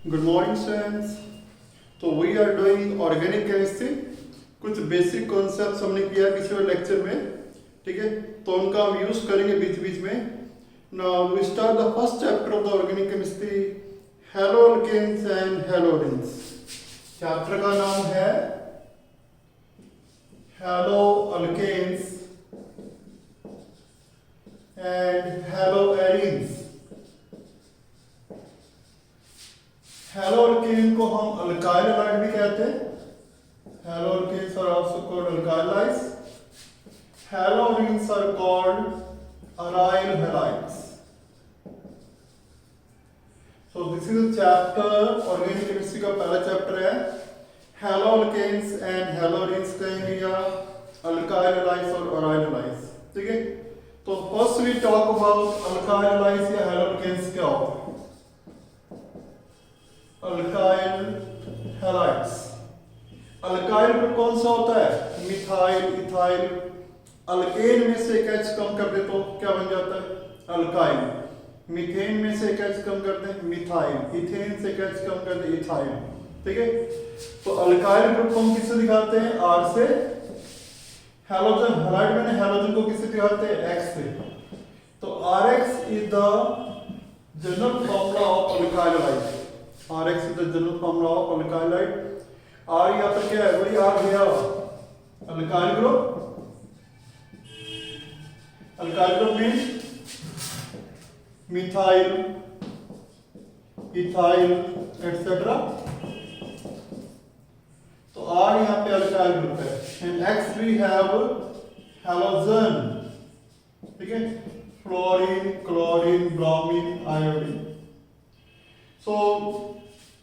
Good morning students. तो we are doing organic chemistry. कुछ basic concepts हमने किया पिछले लेक्चर में, ठीक है, तो उनका हम यूज करेंगे बीच बीच में। Now we start the first chapter of the organic chemistry, haloalkanes and halogens. Chapter का नाम है हैलोअल्केन्स एंड हैलोएरीन्स। हैलोअल्केन को हम अल्काइल हैलाइड भी कहते हैं। Haloalkanes are also called alkyl halides. Haloarenes are called aryl halides. So this is a chapter, organic chemistry का पहला चैप्टर है। हैलोअल्केन्स एंड हैलोएरीन्स कहेंगे या अल्काइल हैलाइड्स और अराइल हैलाइड्स, ठीक है। तो first we talk about alkyl halides या हैलोअल्केन्स क्या होता है। अल्काइल हैलाइड्स, अल्काइल ग्रुप कौन सा होता है? Methyl, ethyl. अल्केन में से एक H कम कर दे तो क्या बन जाता है? अल्काइल। मीथेन में से एक H कम कर दे मिथाइल, इथेन से एक H कम कर दे इथाइल, ठीक है। तो अल्काइल ग्रुप को हम किससे दिखाते हैं? R से। हैलोजन हैलाइड में हैलोजन को किससे दिखाते हैं? X से। तो RX is the general formula of alkyl halide. RX is the general formula of alkyl halide. R यहाँ पर क्या है? वही R गया alkyl group. Alkyl group means methyl, ethyl, etc. तो R यहाँ पे alkyl group है. And X we have halogen, ठीक है? Fluorine, chlorine, bromine, iodine. So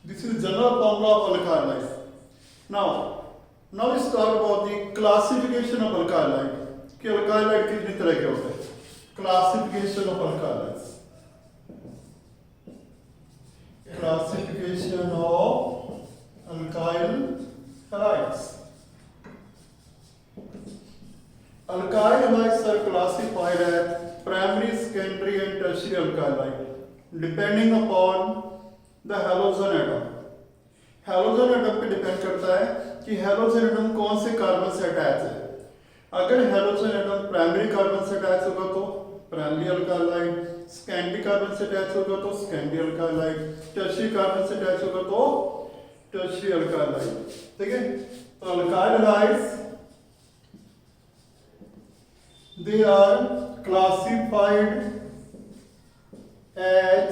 this is general formula of alkyl halide. Now let's talk about the classification of alkyl halide. कि alkyl halide कितनी तरह के होते हैं? Classification of alkyl halides. Classification of alkyl halides. Alkyl halides are classified as primary, secondary, and tertiary alkyl halide, depending upon the halogen atom. Halogen atom पे depend करता है कि हैलोजन एटम कौन से कार्बन से अटैच है। अगर halogen atom primary carbon से अटैच होगा तो primary alkyl halide, secondary carbon से अटैच होगा तो secondary alkyl halide, tertiary carbon से अटैच होगा तो टर्शियरी अल्काइल हैलाइड, ठीक है। तो alkyl halides they are classified as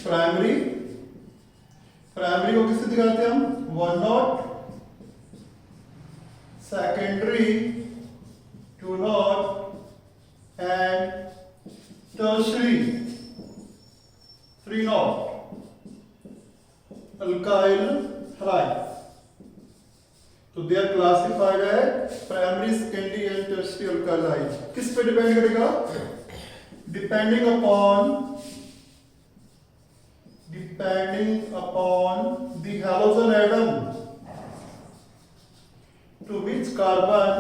primary. Primary को किससे दिखाते हैं हम? 1-0, secondary 2-0 and tertiary 3-0 alkyl halide. तो they are classified as primary, secondary and tertiary alkyl halide. किस पे डिपेंड करेगा? Depending upon the halogen atom to which carbon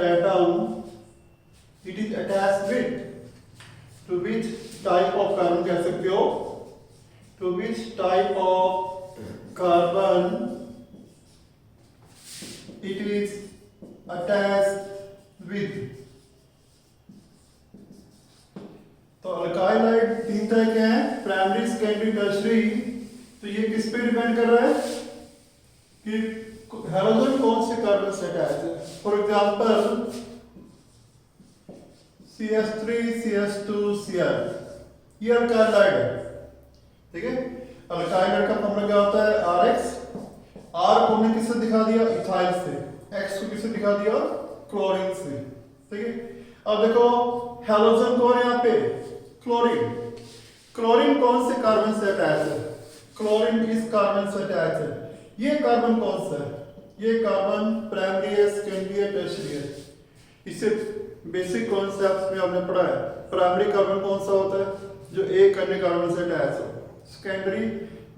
atom it is attached with, to which type of carbon कह सकते हो, to which type of carbon it is attached with। तो alkyl halide तीन तरह के हैं, प्राइमरी, सेकेंडरी, टर्शियरी। तो ये किस पे डिपेंड कर रहा है कि हैलोजन कौन से कार्बन से अटैच है। For example CH3, CH2, Cl, ये अल्काइल हैलाइड है, ठीक है। अल्काइल हैलाइड का फॉर्मूला क्या होता है? RX। R को हमने किससे दिखा दिया? इथाइल से। X को किससे दिखा दिया? क्लोरीन से, ठीक है। अब देखो हैलोजन कौन है यहाँ पे? क्लोरीन। क्लोरीन कौन से कार्बन से अटैच है? क्लोरीन इस कार्बन से अटैच है। ये कार्बन कौन सा है? ये कार्बन प्राइमरी है, सेकेंडरी है, टर्शियरी है। इससे बेसिक कॉन्सेप्ट्स में हमने पढ़ा है। प्राइमरी कार्बन कौन सा होता है? जो एक अन्य कार्बन से अटैच हो। सेकेंडरी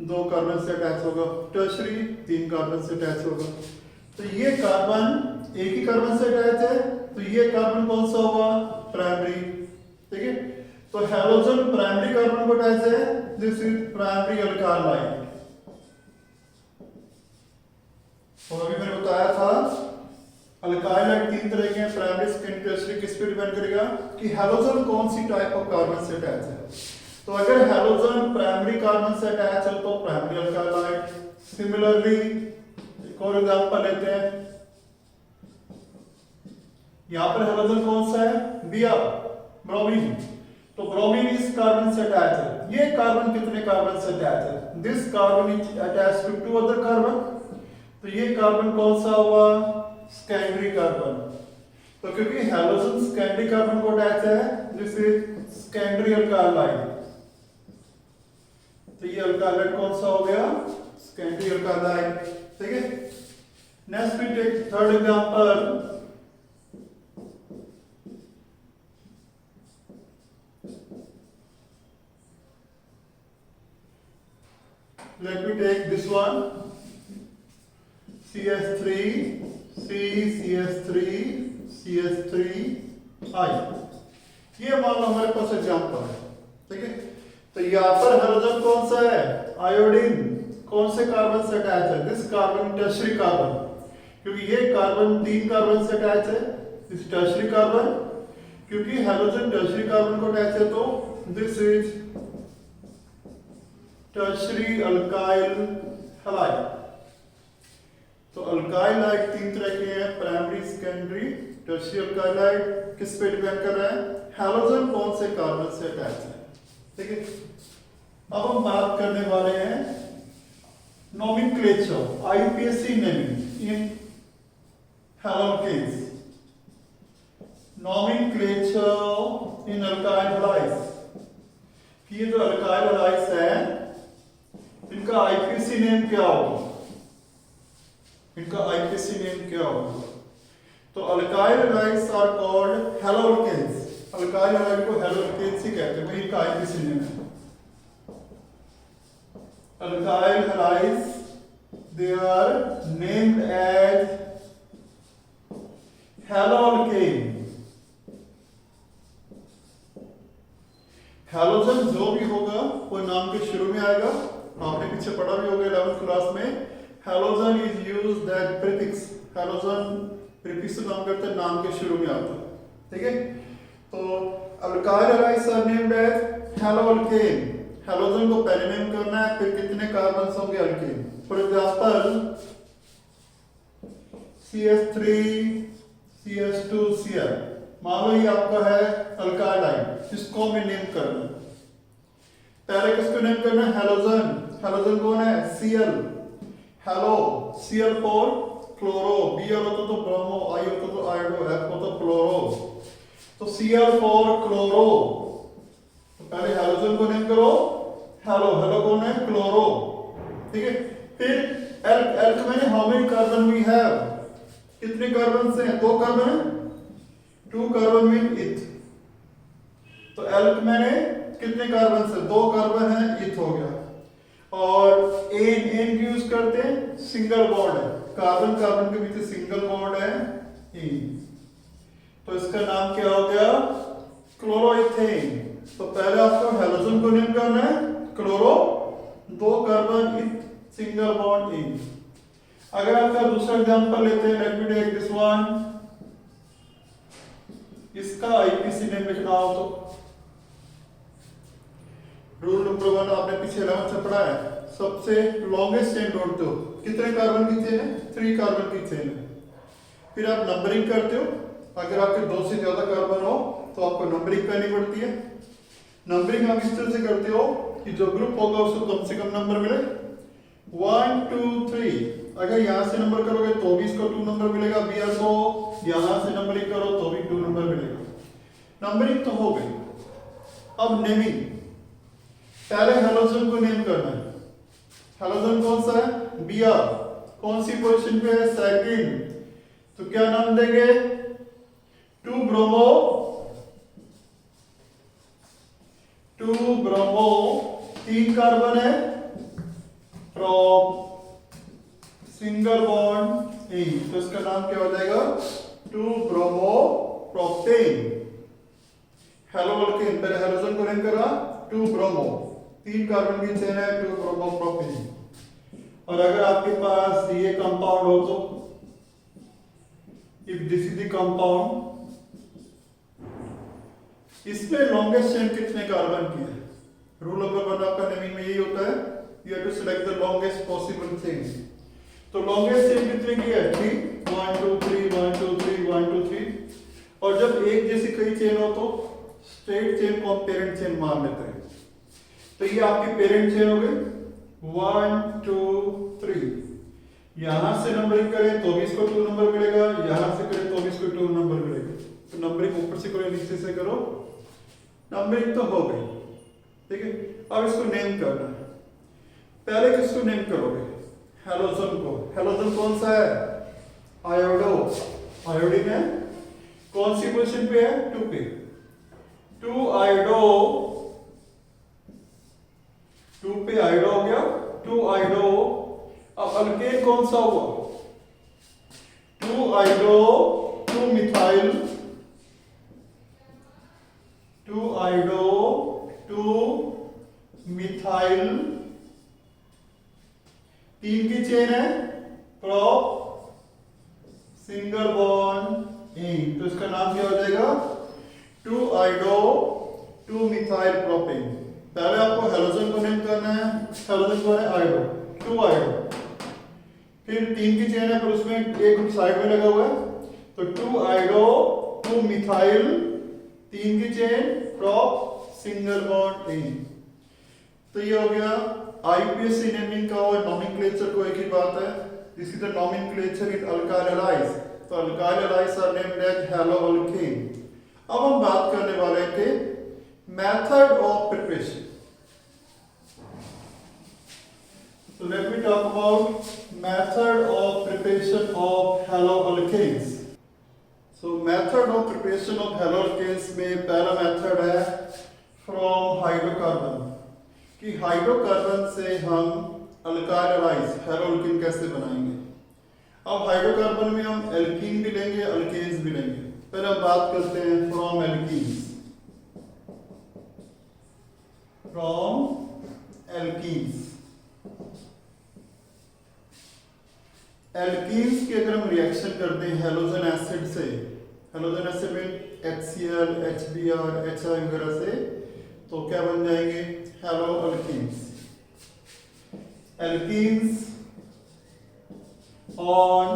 2 कार्बन से अटैच होगा, टर्शियरी 3 कार्बन से अटैच होगा। तो ये कार्बन एक ही कार्बन से अटैच है, तो ये कार्बन कौन सा होगा? प्राइमरी, ठीक है। तो हैलोजन प्राइमरी कार्बन को अटैच है, this is primary alkyl light. और अभी मैंने बताया था अल्काइल लाइट तीन तरह के हैं, प्राइमरी सेकेंडरी टर्शियरी। किस पे डिपेंड करेगा कि हैलोजन कौन सी टाइप ऑफ कार्बन से अटैच है। तो अगर हैलोजन प्राइमरी कार्बन से अटैच है तो प्राइमरी अल्काइल लाइट। सिमिलरली एक और एग्जांपल लेते हैं, यहां पर हैलोजन कौन सा है, Br, ब्रोमीन। तो ब्रोमीन इस कार्बन से अटैच है। ये कार्बन कितने कार्बन से अटैच है, this carbon is attach to two other carbon. तो ये कार्बन कौन सा हुआ, सेकेंडरी कार्बन। तो क्योंकि हैलोजन सेकेंडरी कार्बन को अटैच है, this is secondary alkyl light. तो ये अल्काइल लाइट कौन सा हो गया, सेकेंडरी अल्काइल लाइट। ठीक है, next we take third example. Let me take this one, CH3, C, CH3, CH3, I। ये मान लो हमारे पास एग्जांपल है। ठीक है, तो यहाँ पर हाइड्रोजन कौन सा है, आयोडीन। कौन से कार्बन से अटैच है, दिस कार्बन टर्शियरी कार्बन। क्योंकि ये कार्बन तीन कार्बन से अटैच है, दिस टर्शियरी कार्बन। क्योंकि हाइड्रोजन टर्शियरी कार्बन को अटैच है तो this is tertiary alkyl halide. तो अल्काइल लाइट तीन तरह के हैं, primary, secondary, tertiary alkyl light. किस पे डिपेंड कर रहा है, हैलोजन कौन से कार्बन से अटैच है। ठीक है, अब हम बात करने वाले हैं नोमेनक्लेचर, आईपीएसी नेमिंग इन हैलोकेन्स। नोमेनक्लेचर इन अल्काइल हैलाइड्स। ये जो अल्काइल हैलाइड्स है इनका आईपीसी नेम क्या होगा, इनका आईपीसी नेम क्या होगा। तो alkyl halides are called haloalkanes. Alkyl halide को हैलोकेन्स ही कहते हैं, वही इनका आईपीसी नेम है। Alkyl halides they are named as haloalkane. Halogen जो भी होगा वो नाम के शुरू में आएगा। आपने पीछे पढ़ा भी होगा 11th क्लास में, halogen is used that prefix. Halogen prefix से नाम करते हैं, नाम के शुरू में आता है। ठीक है, तो alkyl halides are named as haloalkane. Halogen को पहले नेम करना है, फिर कितने कार्बन होंगे alkane. For example CH3, CH2, Cl। मान लो ये आपका है अल्काइल लाइट, इसको हमें नेम करना। पहले किसको नेम करना है, हैलोजन। हैलोजन कौन है, Cl। Hello, Cl for chloro, Br होता तो ब्रोमो, I होता तो आयोडो, F होता तो क्लोरो। तो Cl फॉर क्लोरो। तो पहले हैलोजन को नेम करो, हेलो। हेलो कौन है, क्लोरो। ठीक है, फिर एल्क में how many carbon we have, कितने कार्बन से हैं, दो कार्बन है, 2 कार्बन मीन इथ। तो एल्क में कितने कार्बन से, 2 कार्बन है, इथ हो गया। और एन की यूज करते हैं, सिंगल बॉन्ड है, कार्बन कार्बन के बीच सिंगल बॉन्ड है, इन। तो इसका नाम क्या हो गया, क्लोरोइथेन। तो पहले आपको हैलोजन को नेम करना है, chloro, 2 carbon, eth, single bond, इन। अगर आपका दूसरा एग्जांपल लेते हैं, let me take this one. इसका आईपीसी नेम लिखना हो तो रूल नंबर 1 आपने पीछे 11th से पढ़ा है, सबसे लॉन्गेस्ट चेन ढूंढते हो, कितने कार्बन की चेन है, 3 कार्बन की चेन है। फिर आप नंबरिंग करते हो, अगर आपके 2 से ज्यादा कार्बन हो तो आपको नंबरिंग करनी पड़ती है। नंबरिंग आप इस तरह से करते हो कि जो ग्रुप होगा उसको कम से कम नंबर मिले, 1 2 3। अगर यहां से नंबर करोगे तो भी इसको 2 नंबर मिलेगा, Br को यहां से नंबरिंग करो तो भी 2 नंबर मिलेगा। नंबरिंग तो हो गई। अब नेमिंग, पहले हैलोजन को नेम करना है। हैलोजन कौन सा है, Br। कौन सी पोजीशन पे है, सेकंड। तो क्या नाम देंगे, 2 ब्रोमो, 3 कार्बन है, फ्रॉम सिंगल बॉन्ड इन। तो इसका नाम क्या हो जाएगा, 2 ब्रोमो प्रोपेन। हेलो अल्केन, पहले हेलोजन को नेम करा 2 ब्रोमो, 3 कार्बन की चेन है 2 ब्रोमो प्रोपेन। और अगर आपके पास ये कंपाउंड हो तो if this is the compound, इसमें लॉन्गेस्ट चेन कितने कार्बन की है? रूल नंबर 1 आपका नेमिंग में यही होता है, you have to select the longest possible chain. तो लॉन्गेस्ट चेन कितने की है? 3, 1 2 3 1 2 3 1 2 3। और जब एक जैसी कई चेन हो तो स्ट्रेट चेन को हम पेरेंट चेन मान लेते हैं। तो ये आपकी पेरेंट चेन हो गई 1 2 3। यहां से नंबरिंग करें तो भी इसको 2 नंबर मिलेगा, यहां से करें तो भी इसको 2 नंबर मिलेगा। तो नंबरिंग ऊपर से करो नीचे से करो, नंबरिंग तो हो गई, ठीक है। अब इसको नेम करना है। पहले किसको नेम करोगे? हेलोजन को। हेलोजन कौन सा है? आयोडो, आयोडीन है। कौन सी पोजीशन पे है? 2 पे। 2 आयोडो, 2 पे आयोडो हो गया, 2 आयोडो। अब अल्केन कौन सा हुआ? 2 आयोडो 2 मिथाइल, 2 आयोडो 2 मिथाइल, 3 की चेन है, प्रोप सिंगल बॉन्ड इन। तो इसका नाम क्या हो जाएगा? 2 आयोडो 2 मिथाइल प्रोपेन। पहले आपको हेलोजन को नेम करना है। हेलोजन कौन है? Iodo, 2 iodo. फिर 3 की चेन है पर उसमें एक ग्रुप साइड में लगा हुआ है, तो 2 आयोडो 2 मिथाइल, 3 की चेन, प्रोप सिंगल बॉन्ड इन। तो ये हो गया आईपीएससी नेमिंग का और नॉमेनक्लेचर को एक ही बात है। This is the nomenclature in alkyl halides. तो alkyl halides are named as haloalkane. अब हम बात करने वाले थे method of preparation. So let me talk about method of preparation of haloalkanes. So method of preparation of haloalkanes में पहला method है from हाइड्रोकार्बन, कि हाइड्रोकार्बन से हम अल्काइल हैलाइड्स हैलोअल्केन कैसे बनाएंगे। अब हाइड्रोकार्बन में हम एल्कीन भी लेंगे, अल्केन्स भी लेंगे। पहले हम बात करते हैं from alkenes. From alkenes, alkenes की अगर हम रिएक्शन करते हैं हेलोजन एसिड से, हेलोजन एसिड में HCl, HBr, HI वगैरह से, तो क्या बन जाएंगे? Haloalkenes. Alkenes on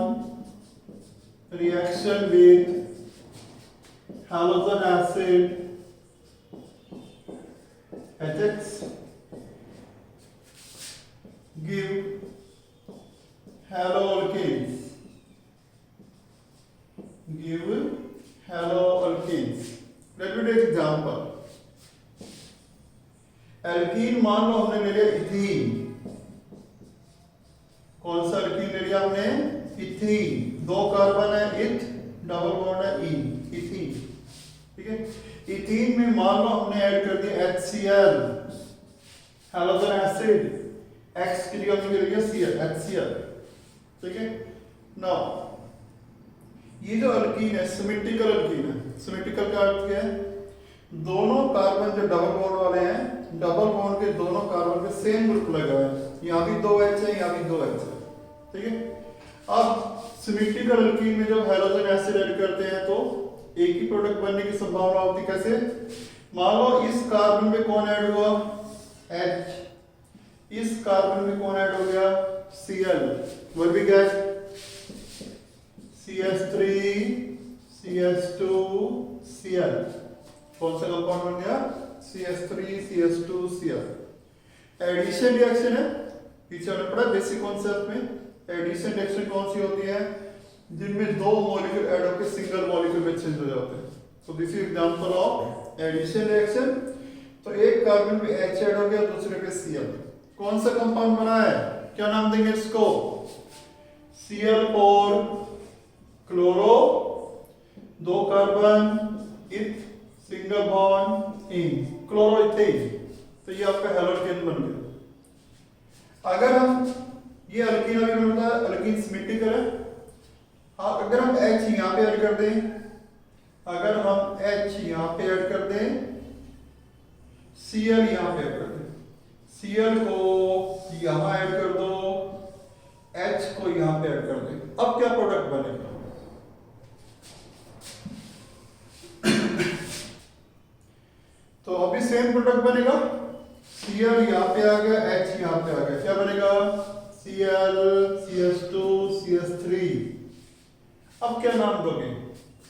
reaction with halogen acid HX give haloalkanes. Give haloalkanes. Let me take example. Alkene मान लो हमने ले लिया इथीन। कौन सा एल्कीन ले लिया हमने? इथीन। 2 कार्बन है, इथ, डबल बॉन्ड है ई, इथीन। ठीक है। इथीन में मान लो हमने ऐड कर दिया HCl, हैलोजन एसिड, X की जगह हमने ले लिया Cl, HCl। ठीक है। नाउ ये जो अल्कीन है सिमेट्रिकल अल्कीन है। सिमेट्रिकल का अर्थ क्या है? दोनों कार्बन जो डबल बॉन्ड वाले हैं, डबल बॉन्ड के दोनों कार्बन पे सेम ग्रुप लगा है। यहाँ भी 2H है, यहाँ भी 2H है। ठीक है। अब सिमेट्रिकल अल्कीन में जब हैलोजन एसिड ऐड करते हैं तो एक ही प्रोडक्ट बनने की संभावना होती है। कैसे? मान लो इस कार्बन पे कौन ऐड हुआ? H। इस कार्बन में कौन ऐड हो गया? Cl। what we get? CH3 CH2 Cl। कौन सा कंपाउंड बन गया? CH3 CH2 Cl। Addition reaction है, पीछे हमने पढ़ा बेसिक कॉन्सेप्ट में। एडिशन रिएक्शन कौन सी होती है? जिनमें 2 मॉलिक्यूल ऐड होकर सिंगल मॉलिक्यूल में चेंज हो जाते हैं। So this is example of addition reaction. तो एक कार्बन पे H ऐड हो गया, दूसरे पे Cl। कौन सा कंपाउंड बना है? क्या नाम देंगे इसको? Cl4 chloro, 2 carbon, eth, single bond इन, क्लोरोइथेन। तो ये आपका हैलोअल्केन बन गया। अगर हम ये अल्कीन अभी मैंने बताया अल्कीन सिमेट्रिकल है। हाँ, अगर हम H यहाँ पे ऐड कर दें, अगर हम H यहाँ पे ऐड कर दें, Cl यहाँ पे ऐड कर दें, Cl को यहाँ ऐड कर दो, H को यहाँ पे ऐड कर दें, अब क्या प्रोडक्ट बनेगा? तो अभी सेम प्रोडक्ट बनेगा, Cl यहाँ पे आ गया, H यहाँ पे आ गया, क्या बनेगा? Cl, CH2, CH3। अब क्या नाम दोगे?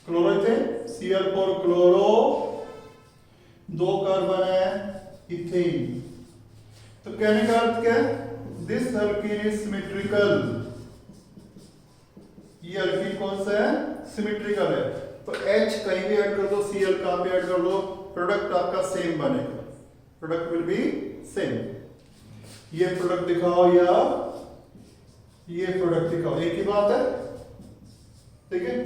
क्लोरोथेन, Cl4 क्लोरो, 2 कार्बन है, इथेन। तो कहने का अर्थ क्या है? This alkene is symmetrical. ये अल्कीन कौन सा है? सिमेट्रिकल है। तो H कहीं भी ऐड कर दो, Cl कहां पे ऐड कर दो, प्रोडक्ट आपका सेम बनेगा, प्रोडक्ट विल बी सेम। ये प्रोडक्ट दिखाओ या ये प्रोडक्ट दिखाओ, एक ही बात है, ठीक है।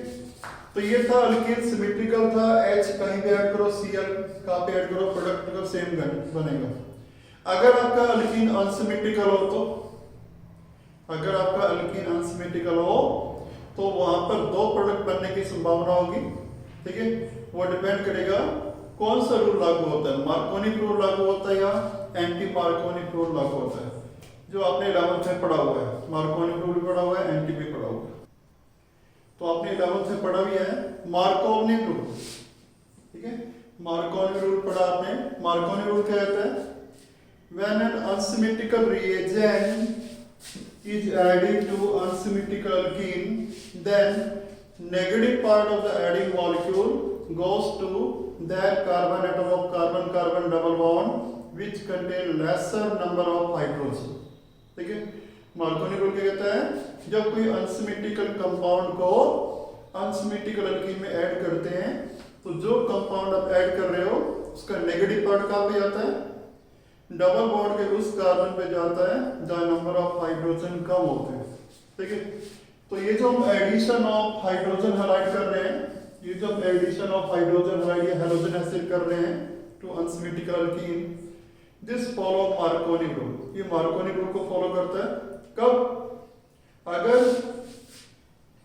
तो ये था अल्कीन सिमेट्रिकल था, H कहीं भी ऐड करो, Cl कहां पे ऐड करो, प्रोडक्ट का सेम बनेगा। अगर आपका अल्कीन अनसिमेट्रिकल हो तो, अगर आपका अल्कीन अनसिमेट्रिकल हो तो वहां पर 2 प्रोडक्ट बनने की संभावना होगी, ठीक है। वो डिपेंड करेगा कौन सा रूल लागू होता है, मार्कोनी रूल लागू होता है या एंटी मार्कोनी रूल लागू होता है, जो आपने 11th में पढ़ा हुआ है। मार्कोनी रूल पढ़ा हुआ है, एंटी भी पढ़ा हुआ है, तो आपने 11th में पढ़ा भी है मार्कोनी रूल, ठीक है। मार्कोनी रूल पढ़ा आपने। मार्कोनी रूल क्या कहता है? When an unsymmetrical reagent is added to unsymmetrical alkene, then negative part of the adding molecule goes to that carbon atom of carbon-carbon double bond which contain lesser number of hydrogen, ठीक है। Markovnikov rule क्या कहता है? जब कोई unsymmetrical compound को unsymmetrical alkyne में add करते हैं, तो जो कंपाउंड आप ऐड कर रहे हो उसका नेगेटिव पार्ट कहां पे जाता है? डबल बॉन्ड के उस कार्बन पे जाता है जहां नंबर ऑफ हाइड्रोजन कम होते हैं, ठीक है। तो ये जो हम एडिशन ऑफ हाइड्रोजन हैलाइड कर रहे हैं, ये जो एडिशन ऑफ हाइड्रोजन हैलाइड या हैलोजन एसिड कर रहे हैं to unsymmetrical alkene, this follow Markovnikov rule. ये मार्कोनी रूल को फॉलो करता है। कब? अगर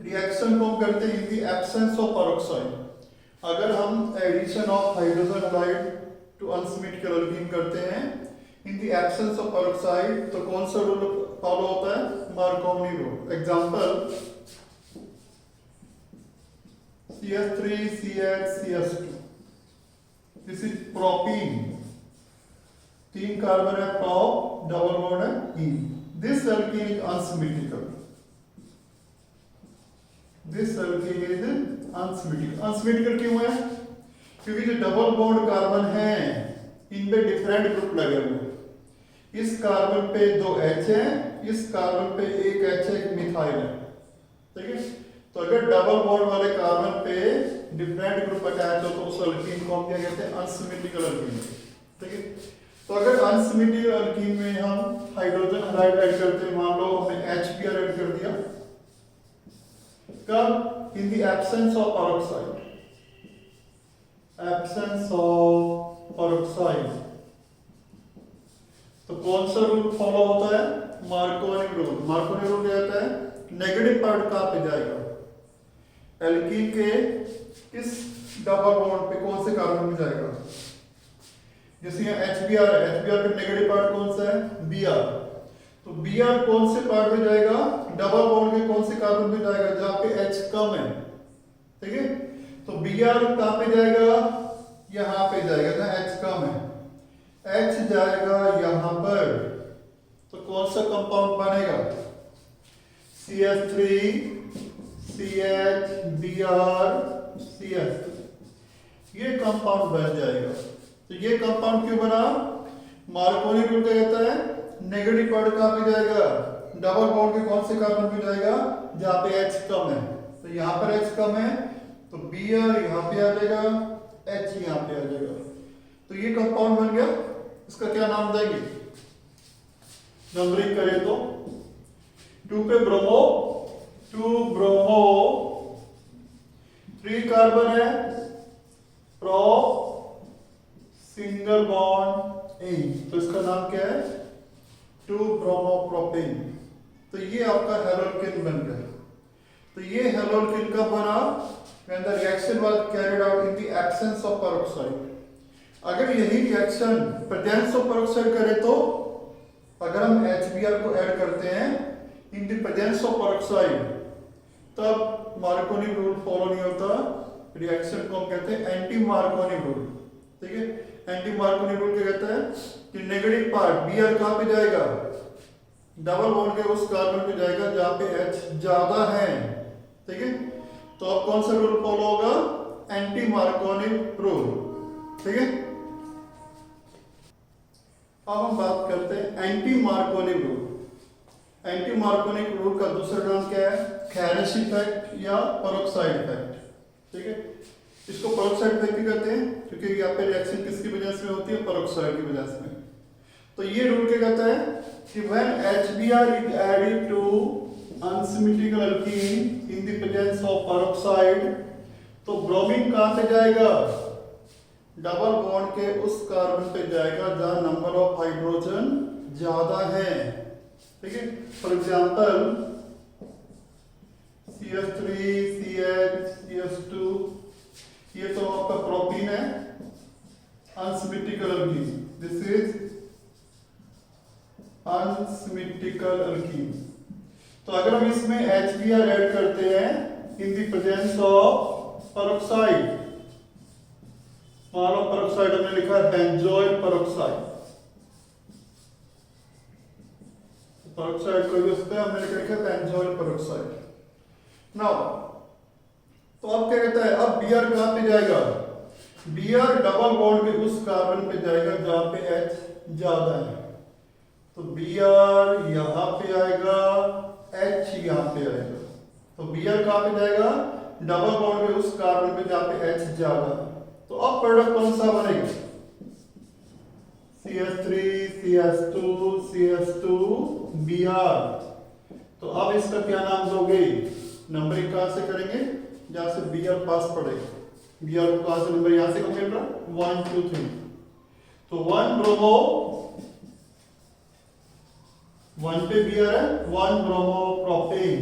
रिएक्शन को करते हैं in the absence of peroxide. अगर हम addition of hydrogen halide to unsymmetrical alkene करते हैं in the absence of peroxide, तो कौन सा रूल फॉलो होता है? Markovnikov rule. Example CH3 CH CH2, this is propene, 3 carbon है, प्रोप, डबल बॉन्ड है, ene. This alkene is unsymmetrical, this alkene is unsymmetrical. Unsymmetrical क्यों है? क्योंकि जो डबल बॉन्ड कार्बन है इनपे डिफरेंट ग्रुप लगे हुए हैं। इस कार्बन पे 2 H है, इस कार्बन पे 1 H है, एक मिथाइल है, ठीक है। तो अगर डबल बॉन्ड वाले कार्बन पे डिफरेंट ग्रुप अटैच हो तो उस अल्कीन को हम क्या कहते हैं? अनसिमेट्रिकल अल्कीन, ठीक है। तो अगर अनसिमेट्रिकल अल्कीन में हम हाइड्रोजन हैलाइड ऐड करते हैं, मान लो हमने HBr ऐड कर दिया, कब? इन the absence of peroxide, absence of peroxide. तो कौन सा रूल फॉलो होता है? Markovnikov rule. मार्कोनी रूल क्या कहता है? नेगेटिव पार्ट कहां पे जाएगा? एल्कीन के किस डबल बॉन्ड पे, कौन से कार्बन में जाएगा? जैसे यहाँ HBr है, HBr का नेगेटिव पार्ट कौन सा है? Br। तो Br कौन से पार्ट में जाएगा? डबल बॉन्ड के कौन से कार्बन में जाएगा? जहां पे H कम है, ठीक है। तो Br कहां पे जाएगा? यहां पे जाएगा जहां H कम है, H जाएगा यहां पर, तो कौन सा कंपाउंड बनेगा? CH3 CH Br CH, ये कंपाउंड बन जाएगा। तो ये कंपाउंड क्यों बना? मार्कोनी रूल क्या कहता है? नेगेटिव पार्ट कहां पे जाएगा? डबल बॉन्ड के कौन से कार्बन पे जाएगा? जहां पे H कम है। तो यहां पर H कम है तो Br यहां पे आ जाएगा, H यहां पे आ जाएगा, तो ये कंपाउंड बन गया। इसका क्या नाम देंगे? नंबरिंग करें तो 2 पे ब्रोमो, 2 ब्रोमो, 3 कार्बन है, प्रो, सिंगल बॉन्ड इन, तो इसका नाम क्या है? 2 ब्रोमोप्रोपेन। तो ये आपका हैलोल्केन बन गया। तो ये हैलोल्केन कब बना? when the reaction was carried out in the absence of peroxide. अगर यही रिएक्शन प्रेजेंस ऑफ पेरोक्साइड करे तो अगर हम HBr को ऐड करते हैं in the presence of peroxide तब मार्कोनी रूल फॉलो नहीं होता। रिएक्शन को हम कहते हैं एंटी मार्कोनी रूल। ठीक है, एंटी मार्कोनी रूल क्या कहता है कि नेगेटिव पार्ट Br कहां पे जाएगा, डबल बॉन्ड के उस कार्बन पे जाएगा जहां पे H ज्यादा है। ठीक है, तो अब कौन सा रूल फॉलो होगा, एंटी मार्कोनी रूल। ठीक है, अब हम बात करते हैं anti Markovnikov rule. Anti Markovnikov rule का दूसरा नाम क्या है, खैरिश इफेक्ट या पेरोक्साइड इफेक्ट। ठीक है, इसको पेरोक्साइड इफेक्ट भी कहते हैं क्योंकि यहाँ पे रिएक्शन किसकी वजह से होती है, पेरोक्साइड की वजह से। तो ये रूल क्या कहता है कि when HBr is added to unsymmetrical alkene in the presence of peroxide, तो ब्रोमीन कहां पे जाएगा, डबल बॉन्ड के उस कार्बन पे जाएगा जहां नंबर ऑफ हाइड्रोजन ज्यादा है। ठीक है, for example CH3 CH CH2 ये तो आपका प्रोपीन है, unsymmetrical alkene, this is unsymmetrical alkyne. तो अगर हम इसमें HBr ऐड करते हैं in the presence of peroxide, मान लो पेरोक्साइड हमने लिखा है बेंजोइल पेरोक्साइड, पेरोक्साइड कोई भी हो सकता है, हमने लिखा है बेंजोइल पेरोक्साइड। नाउ तो अब क्या कहता है, अब Br कहां पे जाएगा, Br डबल बॉन्ड के उस कार्बन पे जाएगा जहां पे H ज्यादा है। तो Br यहां पे आएगा, H यहां पे आएगा। तो Br कहां पे जाएगा, डबल बॉन्ड के उस कार्बन पे जहां पे H ज्यादा है। तो अब प्रोडक्ट कौन सा बनेगा, CH3 CH2 CH2 Br। तो अब इसका क्या नाम दोगे, नंबरिंग कहां से करेंगे, जहां से Br पास पड़ेगा। Br को कहां से नंबर यहां से मिल रहा है 1 2 3, तो 1 ब्रोमो 1 पे Br है, 1 ब्रोमो प्रोपेन।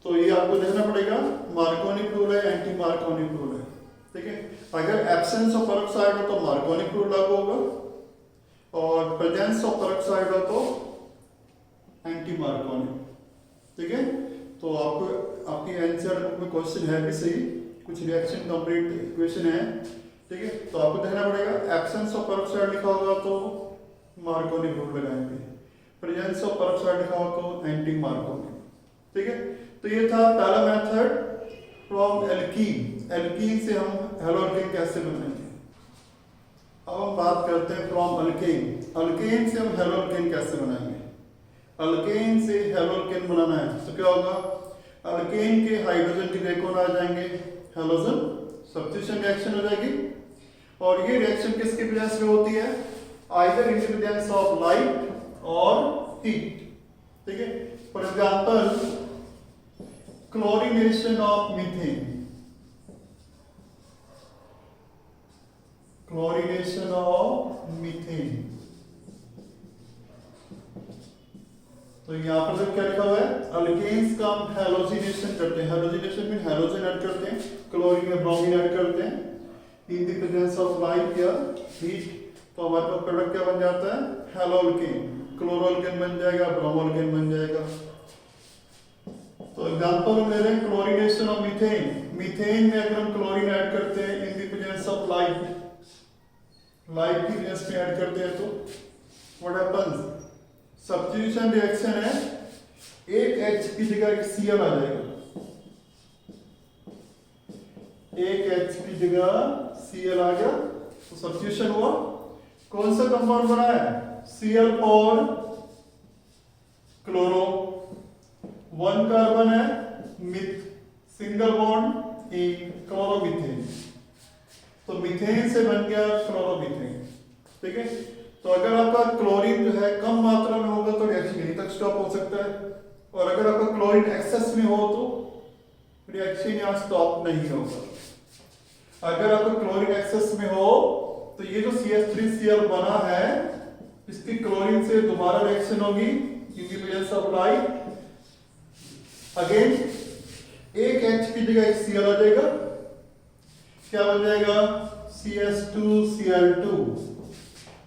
तो ये आपको देखना पड़ेगा, मार्कोनिक रूल है, एंटी मार्कोनिक रूल है। ठीक है, अगर एब्सेंस ऑफ पेरोक्साइड हो तो मार्कोनिक रूल लागू होगा और प्रेजेंस ऑफ पेरोक्साइड हो तो एंटी मार्कोनिक। ठीक है, तो आपको आपकी एनसीईआरटी बुक में क्वेश्चन है भी सही, कुछ रिएक्शन कंप्लीट इक्वेशन है। ठीक है, तो आपको देखना पड़ेगा, एब्सेंस ऑफ पेरोक्साइड लिखा होगा तो मार्कोनिक रूल लगाएंगे, प्रेजेंस ऑफ पेरोक्साइड लिखा होगा तो एंटी मार्कोनिक। ठीक है, तो ये था पहला मेथड फ्रॉम एल्कीन। एल्कीन से हम हेलोल्केन कैसे बनाएंगे। अब हम बात करते हैं फ्रॉम अल्केन। अल्केन से हम हेलोल्केन कैसे बनाएंगे। अल्केन से हेलोल्केन बनाना है तो क्या होगा, अल्केन के हाइड्रोजन की जगह कौन आ जाएंगे, हेलोजन, सब्स्टिट्यूशन रिएक्शन हो जाएगी। और ये रिएक्शन किसके प्रेजेंस में होती है, either in the presence of light और हीट। ठीक है, for example chlorination of methane, chlorination of methane. तो यहां पर क्या लिखा हुआ है, अल्केन्स का हम हैलोजिनेशन करते हैं, हैलोजिनेशन में हैलोजन ऐड करते हैं, क्लोरीन में ब्रोमीन ऐड करते हैं in the presence of light या हीट। तो हमारे पास प्रोडक्ट क्या बन जाता है, हेलोल्केन। क्लोरोल्केन बन जाएगा, ब्रोमोल्केन बन जाएगा। तो एग्जांपल हम ले रहे हैं क्लोरीनेशन ऑफ मीथेन। मीथेन में अगर हम क्लोरीन ऐड करते हैं in the presence of light, light की प्रेजेंस में ऐड करते हैं तो व्हाट हैपेंस, सब्स्टिट्यूशन रिएक्शन है, एक H की जगह एक Cl आ जाएगा, एक H की जगह Cl आ गया तो सब्स्टिट्यूशन हुआ। कौन सा कंपाउंड बना है, Cl और क्लोरो, 1 कार्बन है, मिथ, सिंगल बॉन्ड एक, क्लोरोमीथेन। तो मीथेन से बन गया क्लोरोमीथेन। ठीक है, तो अगर आपका क्लोरीन जो है कम मात्रा में होगा तो रिएक्शन यहीं तक स्टॉप हो सकता है, और अगर आपका क्लोरीन एक्सेस में हो तो रिएक्शन यहां स्टॉप नहीं होगा। अगर आपका क्लोरीन एक्सेस में हो तो ये जो CH3Cl बना है इसकी क्लोरीन से दोबारा रिएक्शन होगी इन the presence of light again एक H की जगह एक Cl आ जाएगा, क्या बन जाएगा CS2Cl2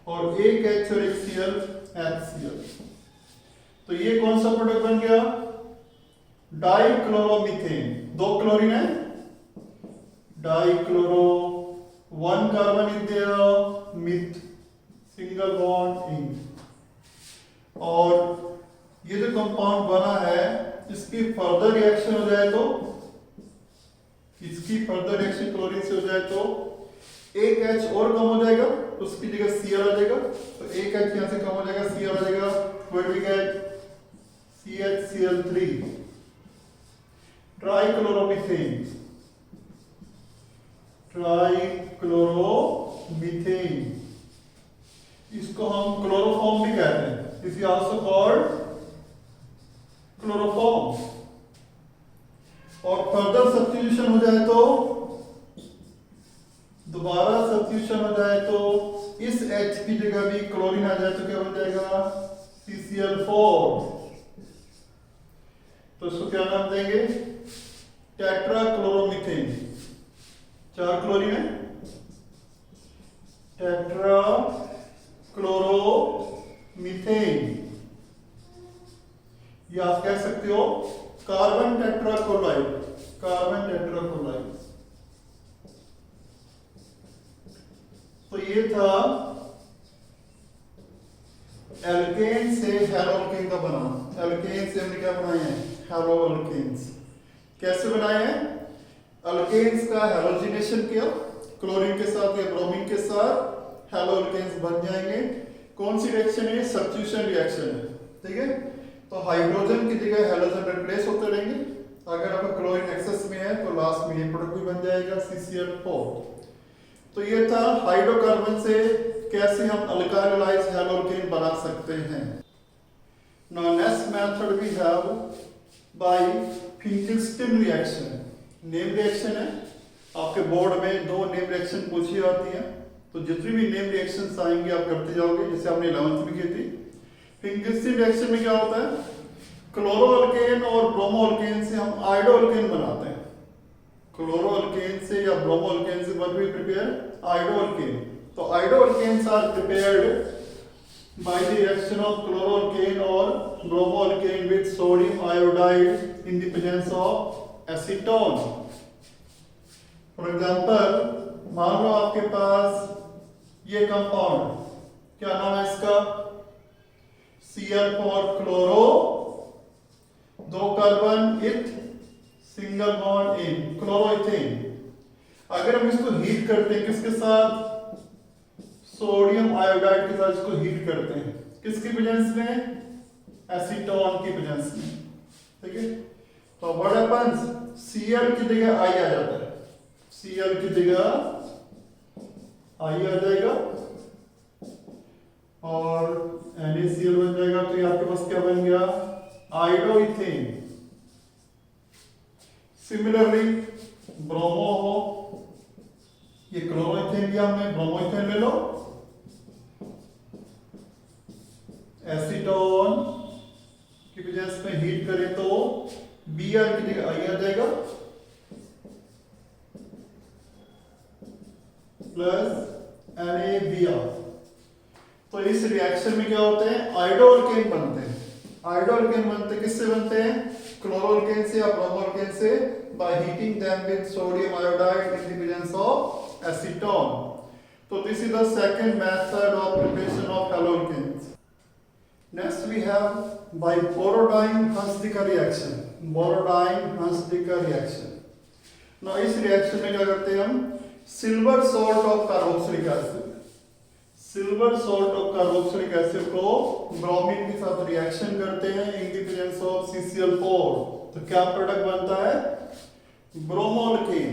और एक H और एक Cl HCl। तो ये कौन सा प्रोडक्ट बन गया, डाइक्लोरोमीथेन। दो क्लोरीन है, dichloro, one carbon is there, meth, single bond इन। और ये जो कंपाउंड बना है इसकी फर्दर रिएक्शन हो जाए तो, इसकी फर्दर रिएक्शन क्लोरीन से हो जाए तो एक H और कम हो जाएगा, उसकी जगह Cl आ जाएगा। तो एक H यहां से कम हो जाएगा, Cl आ जाएगा, व्हाट वी गेट CHCl3, ट्राइक्लोरोमीथेन, ट्राइक्लोरोमीथेन। इसको हम क्लोरोफॉर्म भी कहते हैं, इज आल्सो कॉल्ड क्लोरोफॉर्म। और फर्दर सब्स्टिट्यूशन हो जाए तो, दोबारा सब्स्टिट्यूशन हो जाए तो इस H की जगह भी क्लोरीन आ जाए तो क्या बन जाएगा CCl4। तो इसको क्या नाम देंगे, टेट्राक्लोरोमीथेन। चार क्लोरीन है, टेट्राक्लोरोमीथेन। ये आप कह सकते हो कार्बन टेट्राक्लोराइड, कार्बन टेट्राक्लोराइड। तो ये था एल्केन से हेलोअल्केन का बना। एल्केन से हमने क्या बनाए हैं, हेलोअल्केन्स। कैसे बनाए हैं, अल्केन्स का हेलोजिनेशन किया क्लोरीन के साथ या ब्रोमीन के साथ, हेलोअल्केन्स बन जाएंगे। कौन सी रिएक्शन है, सब्स्टिट्यूशन रिएक्शन है, ठीक है। तो हाइड्रोजन की जगह हेलोजन रिप्लेस होते रहेंगे। अगर आपका क्लोरीन एक्सेस में है तो लास्ट में ये प्रोडक्ट भी बन जाएगा CCl4। तो ये था हाइड्रोकार्बन से कैसे हम अल्काइलाइज्ड हेलोअल्केन बना सकते हैं। Now next method we have by Finkelstein reaction. Name reaction है, आपके बोर्ड में दो नेम रिएक्शन पूछी जाती है, तो जितनी भी नेम रिएक्शंस आएंगे आप करते जाओगे, जैसे आपने 11th में की थी। फिंकलस्टीन रिएक्शन में क्या होता है, क्लोरोअल्केन और ब्रोमोअल्केन से हम आयोडोअल्केन बनाते हैं। क्लोरोअल्केन से या ब्रोमोअल्केन से व्हाट वी प्रिपेयर, आयोडोअल्केन। तो iodoalkanes are prepared by the reaction of chloroalkane or bromoalkane with sodium iodide in the presence of acetone. For example, मान लो आपके पास ये कंपाउंड, क्या नाम है इसका, Cl4 क्लोरो, दो कार्बन इथ, सिंगल बॉन्ड इन, chloroethane. अगर हम इसको हीट करते हैं किसके साथ, सोडियम आयोडाइड के साथ इसको हीट करते हैं, किसकी प्रेजेंस में, एसीटोन की प्रेजेंस में, ठीक है। तो व्हाट हैपेंस, Cl की जगह I आ जाता है, Cl की जगह I आ जाएगा और NaCl बन जाएगा। तो ये आपके पास क्या बन गया, आयोडोइथेन। सिमिलरली ब्रोमो हो, ये क्लोरोइथेन दिया हमने, ब्रोमोइथेन ले लो, एसीटोन की प्रेजेंस में हीट करें तो Br की जगह I आ जाएगा प्लस NaBr। तो इस रिएक्शन में क्या होते हैं, आयोडोअल्केन बनते हैं। आयोडोअल्केन बनते किससे बनते हैं, क्लोरोअल्केन से या ब्रोमोअल्केन से, by heating them with sodium iodide in the presence of acetone. तो this is the second method of preparation of haloalkanes. Next we have by Borodine-Hunsdika reaction. Borodine-Hunsdika reaction. Now इस reaction में क्या करते हैं हम, silver salt of carboxylic acid, silver salt of carboxylic acid को bromine के साथ रिएक्शन करते हैं in the presence of CCl4। तो क्या प्रोडक्ट बनता है, ब्रोमोअल्केन।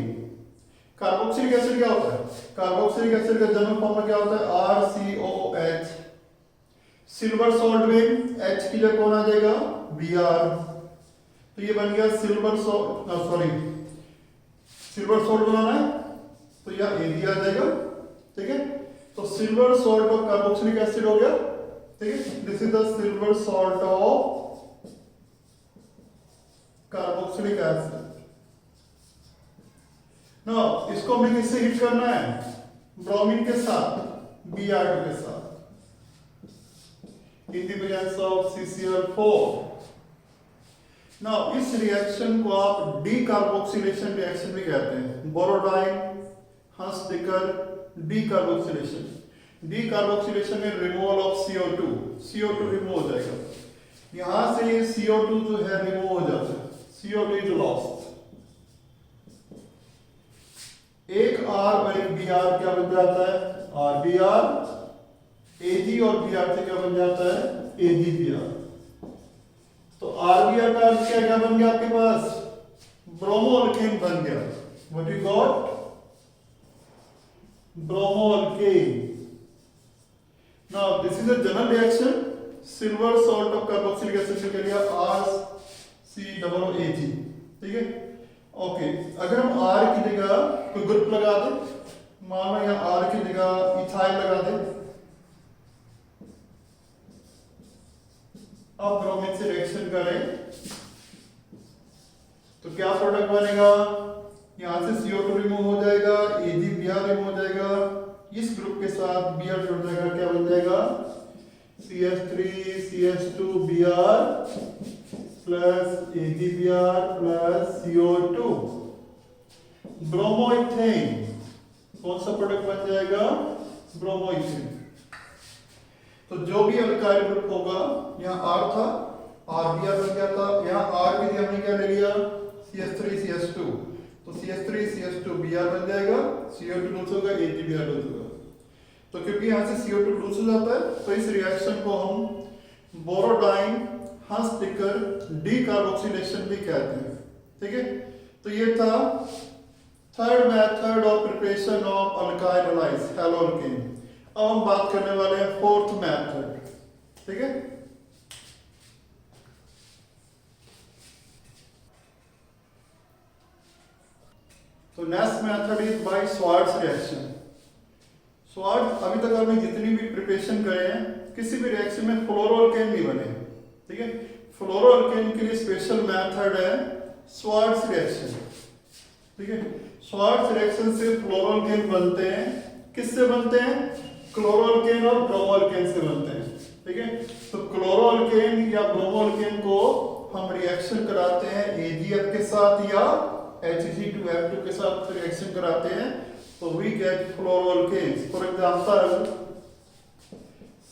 कार्बोक्सिलिक एसिड क्या होता है, कार्बोक्सिलिक एसिड का जनरल फॉर्म क्या होता है, RCOOH। सिल्वर सॉल्ट में H की जगह कौन आ जाएगा, Br। तो ये बन गया silver salt, sorry silver salt बनाना है तो यह Ag आ जाएगा, ठीक है। तो silver salt of carboxylic acid हो गया, ठीक है। This is the silver salt of carboxylic acid. ना इसको हमें किससे हिट करना है? ब्रोमीन के साथ, Br2 के साथ, in the presence of CCl4। ना इस रिएक्शन को आप डीकार्बोक्सिलेशन रिएक्शन भी कहते हैं। बोरोडाइन, हंसडिकर डीकार्बोक्सिलेशन। डीकार्बोक्सिलेशन में रिमूवल ऑफ CO2 रिमूव हो जाएगा। यहां से ये CO2 जो है रिमूव हो जाता है, CO2 इज लॉस्ट। एक R और एक Br क्या बन जाता है? RBr। Ag और Br से क्या बन जाता है? AgBr। तो RBr का अर्थ क्या बन गया आपके पास? ब्रोमो अल्केन बन गया। What you got? Bromo alkane. Now this is a general reaction. Silver salt of carboxylic acid के लिए RCOOAg। ठीक है, ओके। अगर हम R की जगह कोई ग्रुप लगा दें, मान लो यहाँ R की जगह इथाइल लगा दें, अब ब्रोमीन से रिएक्शन करें तो क्या प्रोडक्ट बनेगा? यहां से CO2 रिमूव हो जाएगा, AgBr रिमूव हो जाएगा, इस ग्रुप के साथ Br जुड़ जाएगा, क्या बन जाएगा? CH3CH2Br plus AgBr plus CO2, bromoethane. कौन सा प्रोडक्ट बन जाएगा? ब्रोमोइथेन। तो जो भी अल्काइल ग्रुप होगा, यहाँ R था, RBr बन गया था, यहाँ R भी हमने क्या ले लिया? CH3CH2, तो CH3CH2Br बन जाएगा, CO2 लूज होगा, AgBr लूज होगा। तो क्योंकि यहाँ से CO2 लूज हो जाता है, तो इस रिएक्शन को हम बोरोडाइन हंसडिकर डीकार्बोक्सिलेशन भी कहते हैं। ठीक है, तो ये था third method of preparation of alkyl halides, haloalkane. अब हम बात करने वाले हैं फोर्थ मेथड। ठीक है, तो next method is by Swarts reaction. Swarts, अभी तक हमने जितनी भी प्रिपरेशन करे हैं, किसी भी रिएक्शन में फ्लोरोअल्केन नहीं बने। ठीक है, फ्लोरोअल्केन के लिए स्पेशल मेथड है स्वार्ट्ज रिएक्शन। ठीक है, स्वार्ट्ज रिएक्शन से फ्लोरोअल्केन बनते हैं। किससे बनते हैं? क्लोरोअल्केन और ब्रोमोअल्केन से बनते हैं। ठीक है, तो क्लोरोअल्केन या ब्रोमोअल्केन को हम रिएक्शन कराते हैं AgF के साथ या Hg2F2 के साथ रिएक्शन कराते हैं, तो we get fluoroalkanes. For example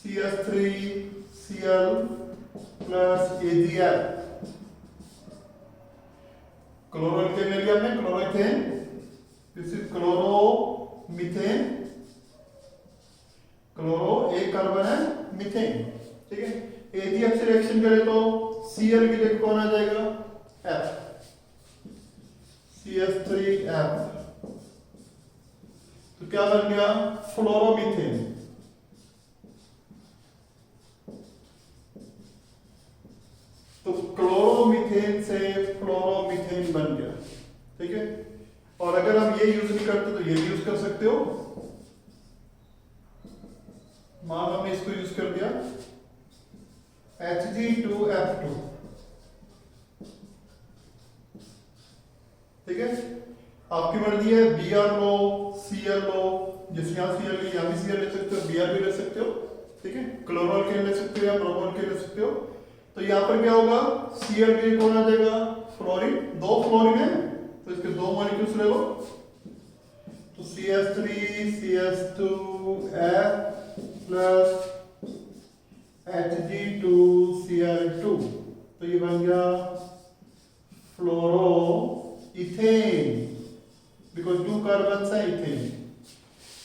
CH3Cl plus AgF, chloroalkane ले लिया हमने, chloroethane, this is chloromethane, chloro एक कार्बन है, मीथेन। ठीक है, AgF से रिएक्शन करें तो Cl की जगह कौन आ जाएगा? F, CH3F, तो क्या बन गया? फ्लोरोमीथेन। तो क्लोरोमीथेन से फ्लोरोमीथेन बन गया। ठीक है, और अगर हम ये यूज नहीं करते तो ये यूज कर सकते हो। मान हमने इसको यूज कर दिया Hg2F2। ठीक है, आपकी मर्जी है, Br लो, Cl लो, जैसे यहाँ Cl ली, यहाँ भी Cl ले सकते हो, Br भी ले सकते हो। ठीक है, क्लोरोअल्केन ले सकते हो या ब्रोमोअल्केन ले सकते हो। तो यहाँ पर क्या होगा? Cl के कौन आ जाएगा? फ्लोरीन। दो फ्लोरीन है तो इसके दो मॉलिक्यूल्स ले लो, तो CH3CH2F प्लस Hg2Cl2, तो ये बन गया फ्लोरोइथेन, बिकॉज 2 कार्बन है इथेन।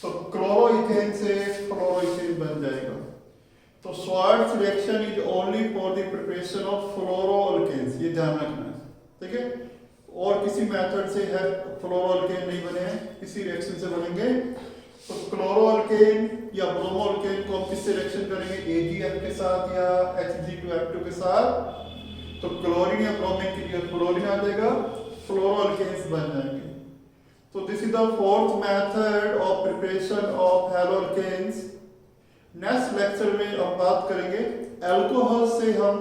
तो क्लोरोइथेन से फ्लोरोइथेन बन जाएगा। तो Swarts reaction is only for the preparation of fluoroalkanes, ये ध्यान रखना है। ठीक है, और किसी मेथड से है फ्लोरोअल्केन नहीं बने हैं, इसी रिएक्शन से बनेंगे। तो क्लोरोअल्केन या ब्रोमोअल्केन को हम किससे रिएक्शन करेंगे? AgF के साथ या Hg2F2 के साथ। तो क्लोरीन या ब्रोमीन की जगह क्लोरीन आ जाएगा, फ्लोरोअल्केन्स बन जाएंगे। तो this is the fourth method of preparation of haloalkanes. Next lecture में हम बात करेंगे अल्कोहल से हम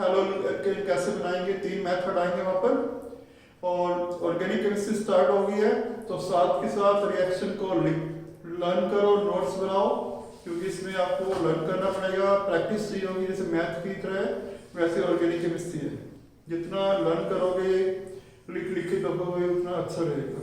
हेलो एल्केन कैसे बनाएंगे, 3 मेथड आएंगे वहां पर। और ऑर्गेनिक केमिस्ट्री स्टार्ट हो गई है, तो साथ के साथ रिएक्शन को लर्न करो, नोट्स बनाओ, क्योंकि इसमें आपको लर्न करना पड़ेगा, प्रैक्टिस चाहिए होगी। जैसे मैथ की तरह वैसे ऑर्गेनिक केमिस्ट्री है, जितना लर्न करोगे लिख लिख के करोगे उतना अच्छा रहेगा।